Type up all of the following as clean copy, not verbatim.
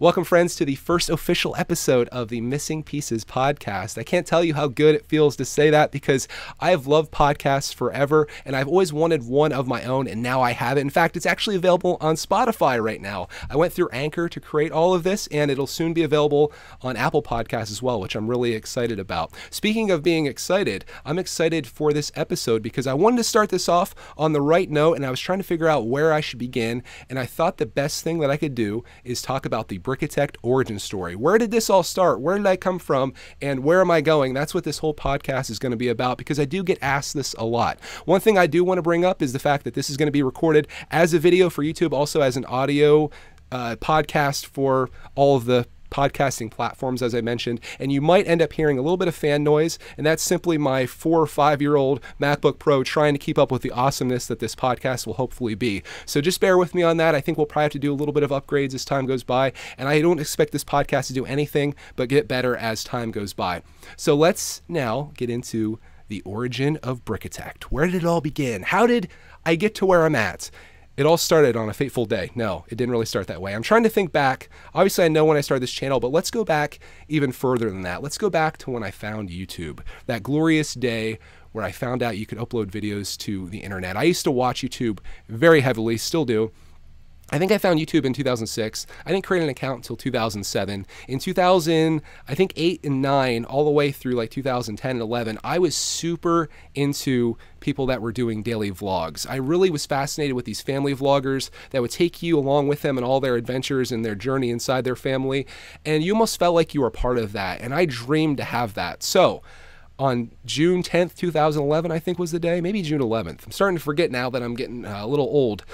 Welcome, friends, to the first official episode of the Missing Pieces podcast. I can't tell you how good it feels to say that because I have loved podcasts forever and I've always wanted one of my own, and now I have it. In fact, it's actually available on Spotify right now. I went through Anchor to create all of this, and it'll soon be available on Apple Podcasts as well, which I'm really excited about. Speaking of being excited, I'm excited for this episode because I wanted to start this off on the right note, and I was trying to figure out where I should begin, and I thought the best thing that I could do is talk about the Brickitect origin story. Where did this all start? Where did I come from? And where am I going? That's what this whole podcast is going to be about, because I do get asked this a lot. One thing I do want to bring up is the fact that this is going to be recorded as a video for YouTube, also as an audio podcast for all of the podcasting platforms, as I mentioned, and you might end up hearing a little bit of fan noise, and that's simply my 4 or 5-year-old MacBook Pro trying to keep up with the awesomeness that this podcast will hopefully be. So just bear with me on that. I think we'll probably have to do a little bit of upgrades as time goes by, and I don't expect this podcast to do anything but get better as time goes by. So let's now get into the origin of Brickitect. Where did it all begin? How did I get to where I'm at? It all started on a fateful day. No, it didn't really start that way. I'm trying to think back. Obviously, I know when I started this channel, but let's go back even further than that. Let's go back to when I found YouTube. That glorious day where I found out you could upload videos to the internet. I used to watch YouTube very heavily, still do. I think I found YouTube in 2006. I didn't create an account until 2007. In 2000, I think 8 and 9, all the way through like 2010 and 11, I was super into people that were doing daily vlogs. I really was fascinated with these family vloggers that would take you along with them in all their adventures and their journey inside their family. And you almost felt like you were part of that. And I dreamed to have that. So on June 10th, 2011, I think was the day, maybe June 11th. I'm starting to forget now that I'm getting a little old.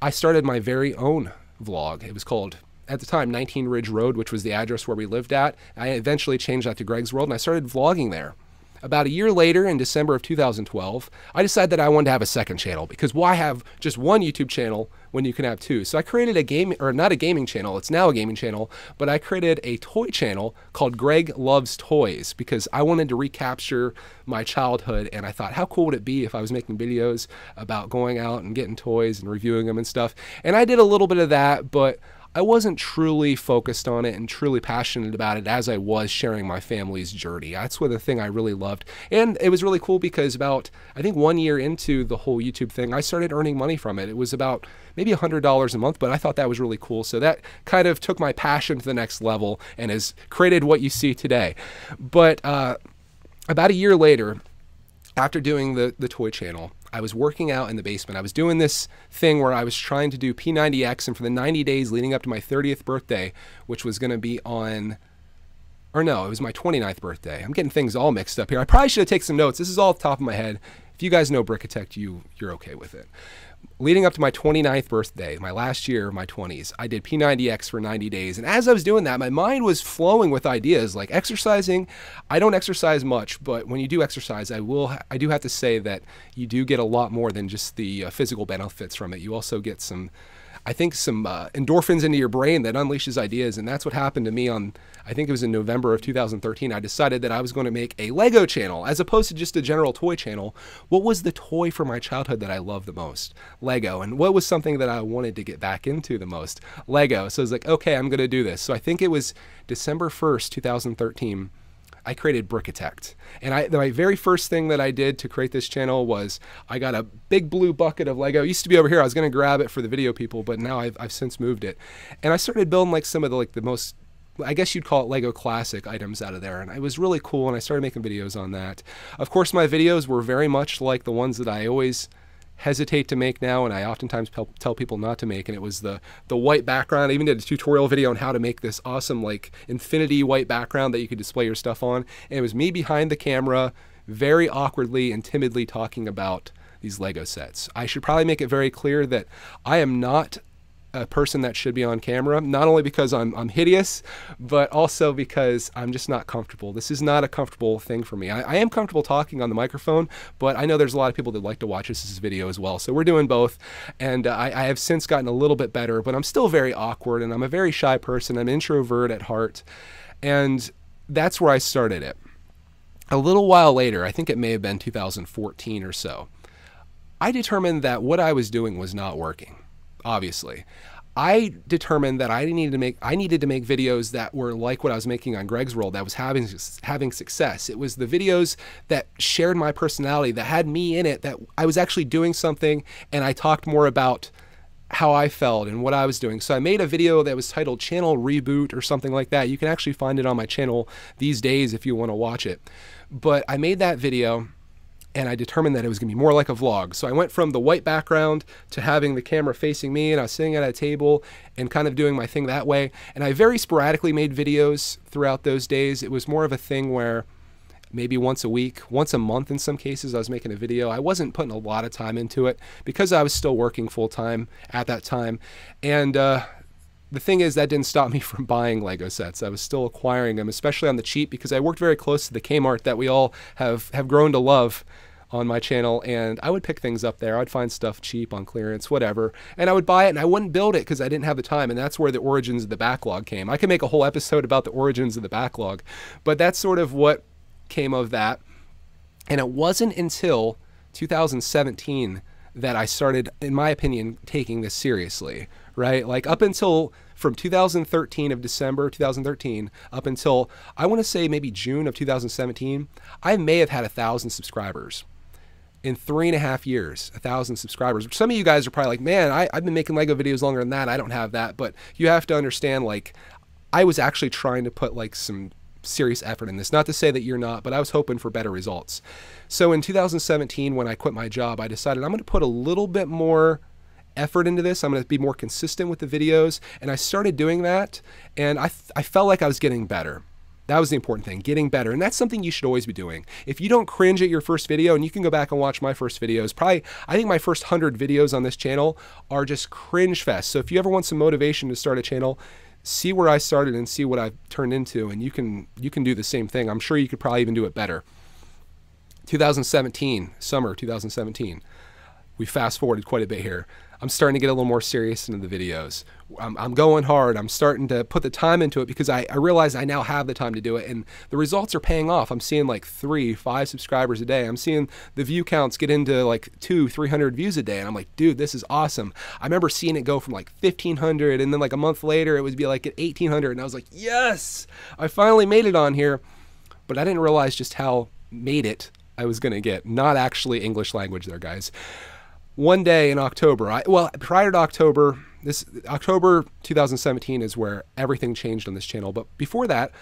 I started my very own vlog. It was called, at the time, 19 Ridge Road, which was the address where we lived at. I eventually changed that to Greg's World, and I started vlogging there. About a year later, in December of 2012, I decided that I wanted to have a second channel, because why have just one YouTube channel when you can have two? So I created a game, or not a gaming channel, it's now a gaming channel, but I created a toy channel called Greg Loves Toys, because I wanted to recapture my childhood, and I thought, how cool would it be if I was making videos about going out and getting toys and reviewing them and stuff? And I did a little bit of that, but I wasn't truly focused on it and truly passionate about it as I was sharing my family's journey. That's what the thing I really loved. And it was really cool because about, I think 1 year into the whole YouTube thing, I started earning money from it. It was about maybe $100 a month, but I thought that was really cool. So that kind of took my passion to the next level and has created what you see today. But about a year later, after doing the toy channel, I was working out in the basement. I was doing this thing where I was trying to do P90X, and for the 90 days leading up to my 30th birthday, which was going to be on, or no, it was my 29th birthday. I'm getting things all mixed up here. I probably should have taken some notes. This is all off the top of my head. If you guys know Brickitect, you're okay with it. Leading up to my 29th birthday, my last year of my 20s, I did P90X for 90 days. And as I was doing that, my mind was flowing with ideas like exercising. I don't exercise much, but when you do exercise, I do have to say that you do get a lot more than just the physical benefits from it. You also get some, I think, some endorphins into your brain that unleashes ideas. And that's what happened to me on, I think it was in November of 2013. I decided that I was going to make a Lego channel as opposed to just a general toy channel. What was the toy from my childhood that I loved the most? Lego. And what was something that I wanted to get back into the most? Lego. So I was like, okay, I'm going to do this. So I think it was December 1st, 2013. I created Brickitect. And my very first thing that I did to create this channel was I got a big blue bucket of Lego. It used to be over here. I was going to grab it for the video people, but now I've since moved it. And I started building like some of the most, I guess you'd call it Lego classic items out of there. And it was really cool, and I started making videos on that. Of course, my videos were very much like the ones that I always hesitate to make now, and I oftentimes tell people not to make, and it was the white background. I even did a tutorial video on how to make this awesome like infinity white background that you could display your stuff on, and it was me behind the camera very awkwardly and timidly talking about these Lego sets. I should probably make it very clear that I am not a person that should be on camera, not only because I'm hideous, but also because I'm just not comfortable. This is not a comfortable thing for me. I am comfortable talking on the microphone, but I know there's a lot of people that like to watch this video as well. So we're doing both, and I have since gotten a little bit better, but I'm still very awkward, and I'm a very shy person. I'm an introvert at heart, and that's where I started it. A little while later, I think it may have been 2014 or so, I determined that what I was doing was not working. Obviously, I determined that I needed to make videos that were like what I was making on Greg's World, that was having success. It was the videos that shared my personality, that had me in it, that I was actually doing something, and I talked more about how I felt and what I was doing. So I made a video that was titled Channel Reboot or something like that. You can actually find it on my channel these days if you want to watch it. But I made that video, and I determined that it was going to be more like a vlog. So I went from the white background to having the camera facing me, and I was sitting at a table and kind of doing my thing that way. And I very sporadically made videos throughout those days. It was more of a thing where maybe once a week, once a month in some cases, I was making a video. I wasn't putting a lot of time into it because I was still working full time at that time. And the thing is, that didn't stop me from buying Lego sets. I was still acquiring them, especially on the cheap, because I worked very close to the Kmart that we all have grown to love on my channel, and I would pick things up there. I'd find stuff cheap on clearance, whatever, and I would buy it, and I wouldn't build it because I didn't have the time, and that's where the origins of the backlog came. I could make a whole episode about the origins of the backlog, but that's sort of what came of that. And it wasn't until 2017 that I started, in my opinion, taking this seriously, right? Like up until from 2013 of December 2013 up until I want to say maybe June of 2017, I may have had 1,000 subscribers. In 3.5 years, 1,000 subscribers. Some of you guys are probably like, man, I've been making Lego videos longer than that. I don't have that. But you have to understand, like, I was actually trying to put like some serious effort in this. Not to say that you're not, but I was hoping for better results. So in 2017, when I quit my job, I decided I'm going to put a little bit more effort into this. I'm going to be more consistent with the videos. And I started doing that, and I felt like I was getting better. That was the important thing, getting better. And that's something you should always be doing. If you don't cringe at your first video, and you can go back and watch my first videos, probably, I think my first 100 videos on this channel are just cringe fest. So if you ever want some motivation to start a channel, see where I started and see what I've turned into, and you can do the same thing. I'm sure you could probably even do it better. 2017, summer 2017. We fast forwarded quite a bit here. I'm starting to get a little more serious into the videos. I'm going hard. I'm starting to put the time into it because I realize I now have the time to do it, and the results are paying off. I'm seeing like 3, 5 subscribers a day. I'm seeing the view counts get into like 200, 300 views a day, and I'm like, dude, this is awesome. I remember seeing it go from like 1,500, and then like a month later it would be like at 1,800, and I was like, yes, I finally made it on here. But I didn't realize just how made it I was gonna get. Not actually English language there, guys. One day in October, well, prior to October, October 2017 is where everything changed on this channel. But before that,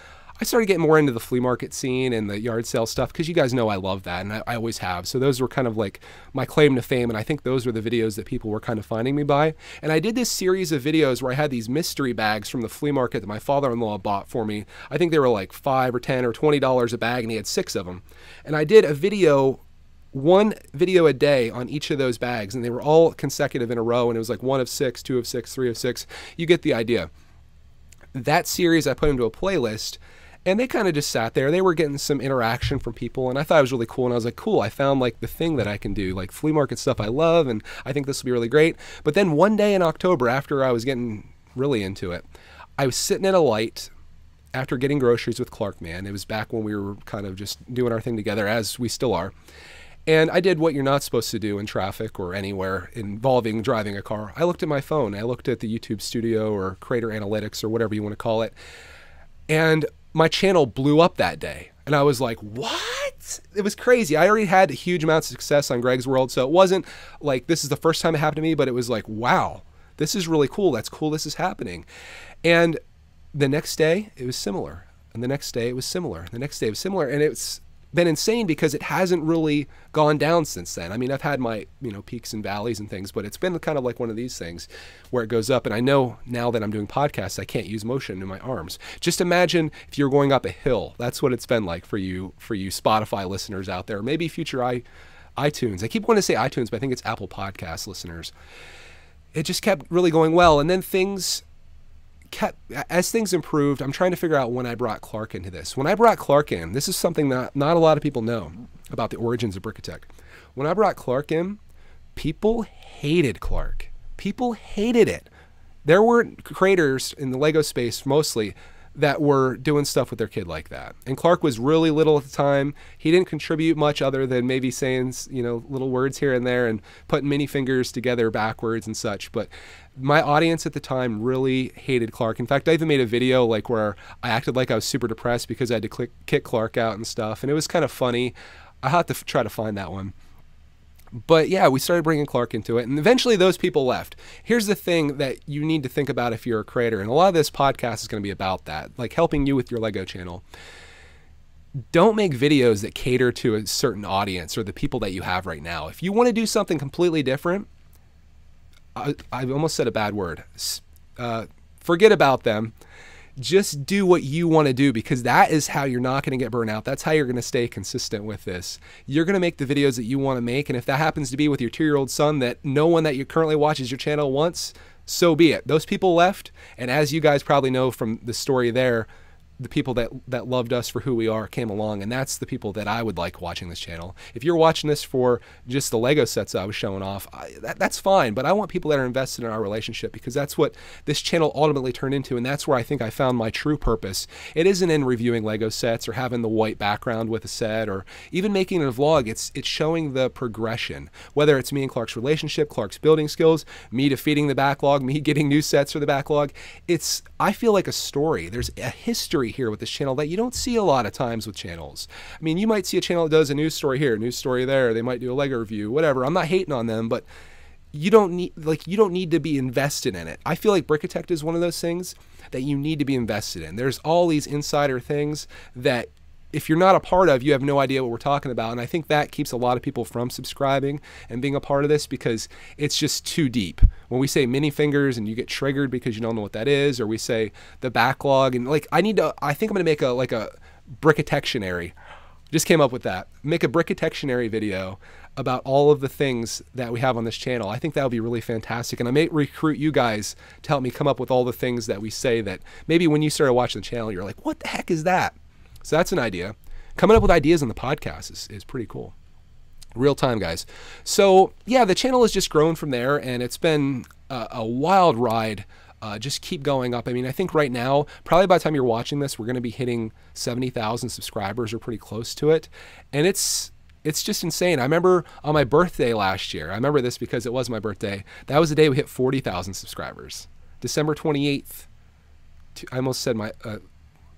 I started getting more into the flea market scene and the yard sale stuff, because you guys know I love that, and I always have. So those were kind of like my claim to fame, and I think those were the videos that people were kind of finding me by. And I did this series of videos where I had these mystery bags from the flea market that my father-in-law bought for me. I think they were like $5 or $10 or $20 a bag, and he had 6 of them. And I did a video, one video a day on each of those bags, and they were all consecutive in a row, and it was like 1 of 6, 2 of 6, 3 of 6. You get the idea. That series I put into a playlist, and they kind of just sat there. They were getting some interaction from people, and I thought it was really cool, and I was like, cool, I found like the thing that I can do, like flea market stuff I love, and I think this will be really great. But then one day in October, after I was getting really into it, I was sitting at a light after getting groceries with Clark Man. It was back when we were kind of just doing our thing together, as we still are. And I did what you're not supposed to do in traffic or anywhere involving driving a car. I looked at my phone. I looked at the YouTube Studio or Creator Analytics or whatever you want to call it. And my channel blew up that day. And I was like, what? It was crazy. I already had huge amounts of success on Greg's World. So it wasn't like this is the first time it happened to me, but it was like, wow, this is really cool. That's cool. This is happening. And the next day it was similar. And the next day it was similar. The next day it was similar. And it's been insane because it hasn't really gone down since then. I mean, I've had my, peaks and valleys and things, but it's been kind of like one of these things where it goes up. And I know now that I'm doing podcasts, I can't use motion in my arms. Just imagine if you're going up a hill. That's what it's been like for you Spotify listeners out there, maybe future iTunes. I keep wanting to say iTunes, but I think it's Apple Podcast listeners. It just kept really going well. And then as things improved, I'm trying to figure out when I brought Clark into this. When I brought Clark in, this is something that not a lot of people know about the origins of Brickatech. When I brought Clark in, people hated Clark. People hated it. There were creators in the Lego space mostly that were doing stuff with their kid like that. And Clark was really little at the time. He didn't contribute much other than maybe saying, you know, little words here and there and putting mini fingers together backwards and such. But my audience at the time really hated Clark. In fact, I even made a video like where I acted like I was super depressed because I had to kick Clark out and stuff. And it was kind of funny. I had to try to find that one. But yeah, we started bringing Clark into it, and eventually those people left. Here's the thing that you need to think about if you're a creator, and a lot of this podcast is going to be about that, like helping you with your Lego channel. Don't make videos that cater to a certain audience or the people that you have right now. If you want to do something completely different, I almost said a bad word. Forget about them. Just do what you want to do, because that is how you're not going to get burnt out. That's how you're going to stay consistent with this. You're going to make the videos that you want to make. And if that happens to be with your 2-year-old son that no one that you currently watches your channel wants, so be it. Those people left. And as you guys probably know from the story there, the people that loved us for who we are came along, and that's the people that I would like watching this channel. If you're watching this for just the Lego sets I was showing off, that's fine, but I want people that are invested in our relationship, because that's what this channel ultimately turned into, and that's where I think I found my true purpose. It isn't in reviewing Lego sets or having the white background with a set or even making a vlog. It's showing the progression, whether it's me and Clark's relationship, Clark's building skills, me defeating the backlog, me getting new sets for the backlog. I feel like a story. There's a history here with this channel that you don't see a lot of times with channels. I mean, you might see a channel that does a news story here, news story there. They might do a Lego review, whatever. I'm not hating on them, but you don't need to be invested in it. I feel like Brickitect is one of those things that you need to be invested in. There's all these insider things that if you're not a part of, you have no idea what we're talking about. And I think that keeps a lot of people from subscribing and being a part of this, because it's just too deep. When we say mini fingers and you get triggered because you don't know what that is, or we say the backlog, and like I think I'm gonna make a Brickitectionary. Just came up with that. Make a Brickitectionary video about all of the things that we have on this channel. I think that would be really fantastic. And I may recruit you guys to help me come up with all the things that we say that maybe when you started watching the channel, you're like, what the heck is that? So that's an idea. Coming up with ideas on the podcast is pretty cool. Real time, guys. So yeah, the channel has just grown from there, and it's been a wild ride. Just keep going up. I mean, I think right now, probably by the time you're watching this, we're going to be hitting 70,000 subscribers or pretty close to it. And it's just insane. I remember on my birthday last year, I remember this because it was my birthday. That was the day we hit 40,000 subscribers. December 28th. I almost said my...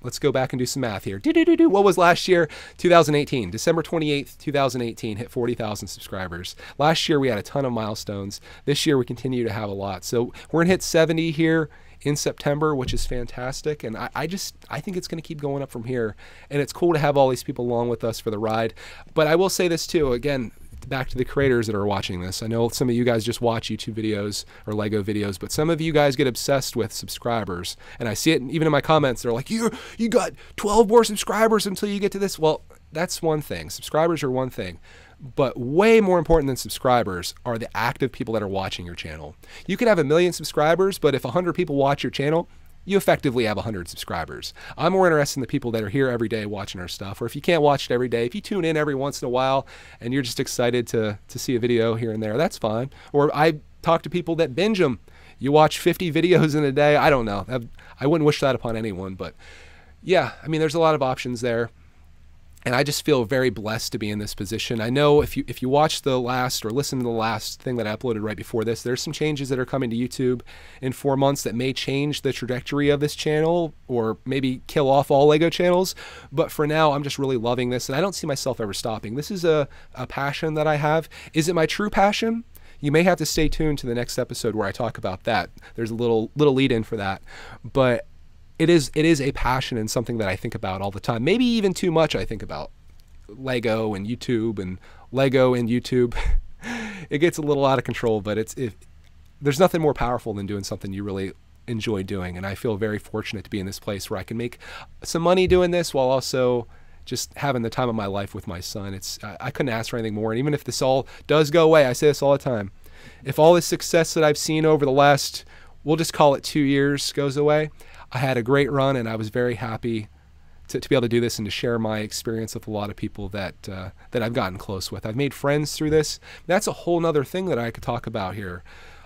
let's go back and do some math here. What was last year? 2018. December 28th, 2018, hit 40,000 subscribers. Last year, we had a ton of milestones. This year, we continue to have a lot. So we're going to hit 70 here in September, which is fantastic. And I think it's going to keep going up from here. And it's cool to have all these people along with us for the ride. But I will say this too, again, back to the creators that are watching this. I know some of you guys just watch YouTube videos or Lego videos, but some of you guys get obsessed with subscribers. And I see it even in my comments. They're like, you got 12 more subscribers until you get to this. Well, that's one thing. Subscribers are one thing. But way more important than subscribers are the active people that are watching your channel. You could have 1 million subscribers, but if 100 people watch your channel, you effectively have 100 subscribers. I'm more interested in the people that are here every day watching our stuff, or if you can't watch it every day, if you tune in every once in a while and you're just excited to see a video here and there, that's fine. Or I talk to people that binge them. You watch 50 videos in a day. I don't know. I wouldn't wish that upon anyone, but yeah, I mean, there's a lot of options there. And I just feel very blessed to be in this position. I know if you watch the last or listen to the last thing that I uploaded right before this, there's some changes that are coming to YouTube in 4 months that may change the trajectory of this channel or maybe kill off all Lego channels. But for now, I'm just really loving this, and I don't see myself ever stopping. This is a passion that I have. Is it my true passion? You may have to stay tuned to the next episode where I talk about that. There's a little lead in for that. But it is a passion and something that I think about all the time. Maybe even too much I think about Lego and YouTube and Lego and YouTube. It gets a little out of control, but there's nothing more powerful than doing something you really enjoy doing. And I feel very fortunate to be in this place where I can make some money doing this while also just having the time of my life with my son. I couldn't ask for anything more. And even if this all does go away, I say this all the time, if all this success that I've seen over the last, we'll just call it 2 years, goes away, I had a great run, and I was very happy to be able to do this and to share my experience with a lot of people that I've gotten close with. I've made friends through this. That's a whole nother thing that I could talk about here.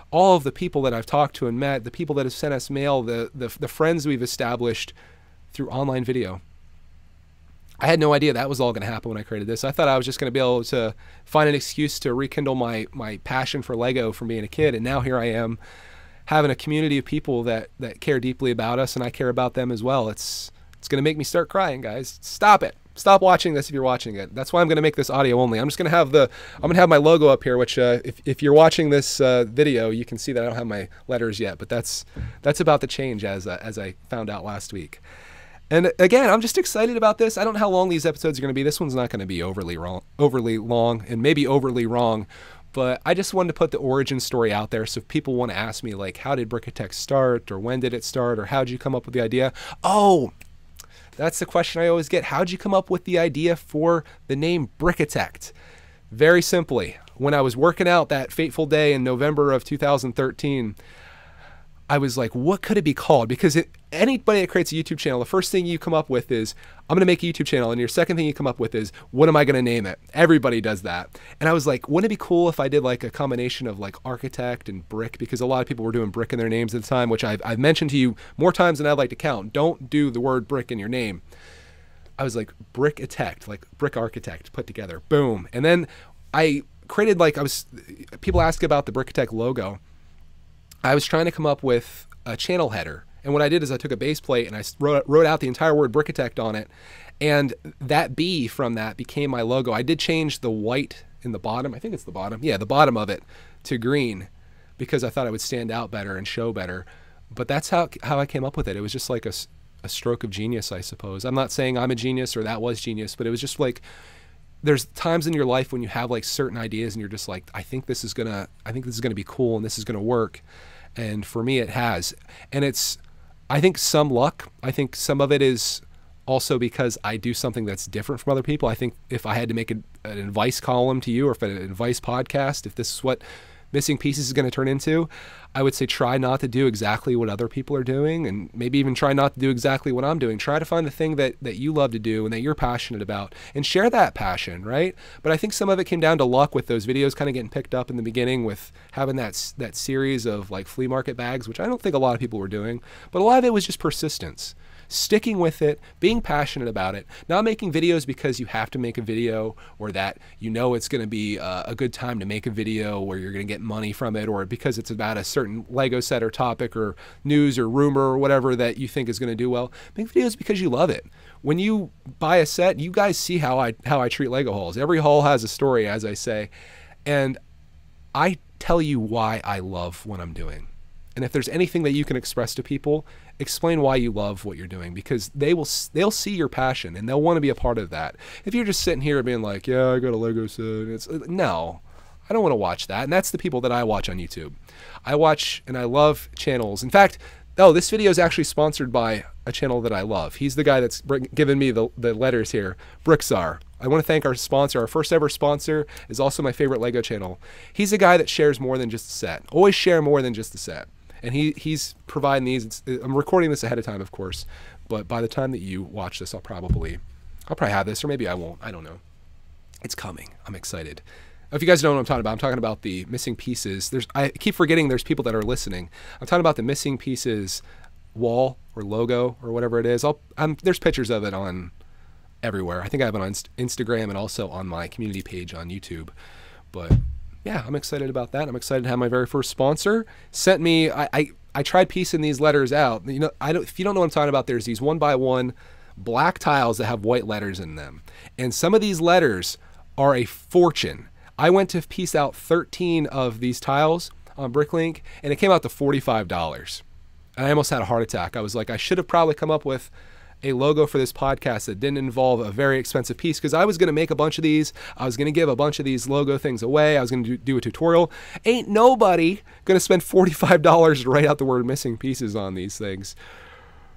All of the people that I've talked to and met, the people that have sent us mail, the friends we've established through online video. I had no idea that was all going to happen when I created this. I thought I was just going to be able to find an excuse to rekindle my passion for Lego from being a kid. And now here I am having a community of people that care deeply about us, and I care about them as well. It's going to make me start crying, guys. Stop it. Stop watching this if you're watching it. That's why I'm going to make this audio only. I'm just going to have my logo up here, which if you're watching this video, you can see that I don't have my letters yet, but that's about to change as I found out last week. And again, I'm just excited about this. I don't know how long these episodes are going to be. This one's not going to be overly long, and maybe overly wrong, but I just wanted to put the origin story out there. So if people want to ask me, like, how did Brickitect start, or when did it start, or how did you come up with the idea? Oh, that's the question I always get. How'd you come up with the idea for the name Brickitect? Very simply, when I was working out that fateful day in November of 2013, I was like, what could it be called? Because anybody that creates a YouTube channel, the first thing you come up with is, I'm going to make a YouTube channel. And your second thing you come up with is, what am I going to name it? Everybody does that. And I was like, wouldn't it be cool if I did like a combination of like architect and brick? Because a lot of people were doing brick in their names at the time, which I've mentioned to you more times than I'd like to count. Don't do the word brick in your name. I was like, Brickitect, like brick architect put together. Boom. And then I created people ask about the Brickitect logo. I was trying to come up with a channel header. And what I did is I took a base plate and I wrote out the entire word Brickitect on it. And that B from that became my logo. I did change the white in the bottom. I think it's the bottom. Yeah, the bottom of it to green because I thought it would stand out better and show better. But that's how I came up with it. It was just like a stroke of genius, I suppose. I'm not saying I'm a genius or that was genius, but it was just like, there's times in your life when you have like certain ideas and you're just like, I think this is gonna be cool and this is gonna work. And for me, it has. And it's, I think, some luck. I think some of it is also because I do something that's different from other people. I think if I had to make an advice column to you, or if an advice podcast, if this is what Missing Pieces is going to turn into, I would say try not to do exactly what other people are doing, and maybe even try not to do exactly what I'm doing. Try to find the thing that you love to do and that you're passionate about, and share that passion, right? But I think some of it came down to luck with those videos kind of getting picked up in the beginning, with having that series of like flea market bags, which I don't think a lot of people were doing, but a lot of it was just persistence. Sticking with it, being passionate about it, not making videos because you have to make a video, or that you know it's going to be a good time to make a video where you're going to get money from it, or because it's about a certain Lego set or topic or news or rumor or whatever that you think is going to do well. Make videos because you love it. When you buy a set, you guys see how I treat Lego hauls. Every haul has a story, as I say, and I tell you why I love what I'm doing. And if there's anything that you can express to people, explain why you love what you're doing, because they'll see your passion and they'll want to be a part of that. If you're just sitting here being like, yeah, I got a Lego set, no, I don't want to watch that. And that's the people that I watch on YouTube. I watch and I love channels. In fact, this video is actually sponsored by a channel that I love. He's the guy that's given me the letters here, Brickzar. I want to thank our sponsor. Our first ever sponsor is also my favorite Lego channel. He's a guy that shares more than just a set. Always share more than just a set. And he's providing these. I'm recording this ahead of time, of course, but by the time that you watch this, I'll probably have this, or maybe I won't. I don't know. It's coming. I'm excited. If you guys don't know what I'm talking about the Missing Pieces. I keep forgetting there's people that are listening. I'm talking about the Missing Pieces wall or logo or whatever it is. There's pictures of it on everywhere. I think I have it on Instagram and also on my community page on YouTube. But yeah, I'm excited about that. I'm excited to have my very first sponsor sent me. I tried piecing these letters out. You know, if you don't know what I'm talking about, there's these 1x1 black tiles that have white letters in them, and some of these letters are a fortune. I went to piece out 13 of these tiles on Bricklink, and it came out to $45. And I almost had a heart attack. I was like, I should have probably come up with a logo for this podcast that didn't involve a very expensive piece, because I was going to make a bunch of these. I was going to give a bunch of these logo things away. I was going to do a tutorial. Ain't nobody going to spend $45 to write out the word Missing Pieces on these things.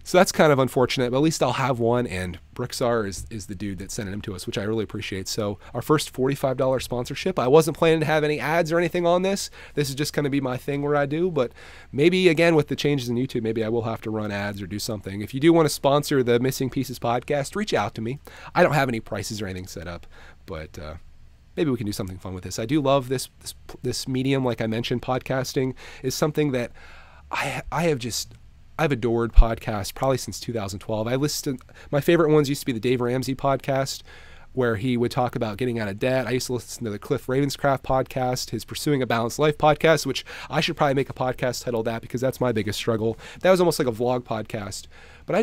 So that's kind of unfortunate, but at least I'll have one, and Brickzar is the dude that sent them to us, which I really appreciate. So our first $45 sponsorship. I wasn't planning to have any ads or anything on this. This is just going to be my thing where I do, but maybe, again, with the changes in YouTube, maybe I will have to run ads or do something. If you do want to sponsor the Missing Pieces podcast, reach out to me. I don't have any prices or anything set up, but maybe we can do something fun with this. I do love this medium. Like I mentioned, podcasting is something that I have just I've adored podcasts probably since 2012. My favorite ones used to be the Dave Ramsey podcast, where he would talk about getting out of debt. I used to listen to the Cliff Ravenscraft podcast, his Pursuing a Balanced Life podcast, which I should probably make a podcast titled that because that's my biggest struggle. That was almost like a vlog podcast. But I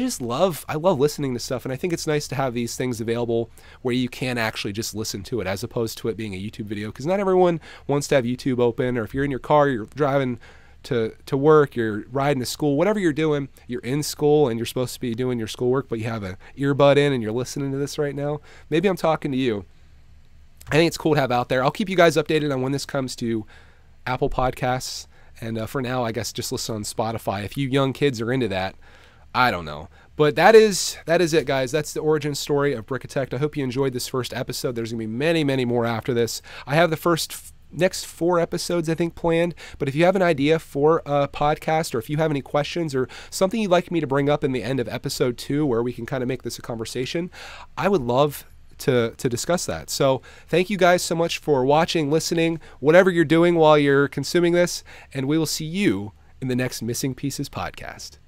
love listening to stuff, and I think it's nice to have these things available where you can actually just listen to it as opposed to it being a YouTube video, because not everyone wants to have YouTube open, or if you're in your car, you're driving to work, you're riding to school, whatever you're doing, you're in school and you're supposed to be doing your schoolwork, but you have an earbud in and you're listening to this right now. Maybe I'm talking to you. I think it's cool to have out there. I'll keep you guys updated on when this comes to Apple Podcasts. And for now, I guess just listen on Spotify. If you young kids are into that, I don't know. But that is it, guys. That's the origin story of Brickitect. I hope you enjoyed this first episode. There's going to be many, many more after this. I have the next 4 episodes, I think, planned. But if you have an idea for a podcast, or if you have any questions or something you'd like me to bring up in the end of episode 2 where we can kind of make this a conversation, I would love to discuss that. So thank you guys so much for watching, listening, whatever you're doing while you're consuming this, and we will see you in the next Missing Pieces podcast.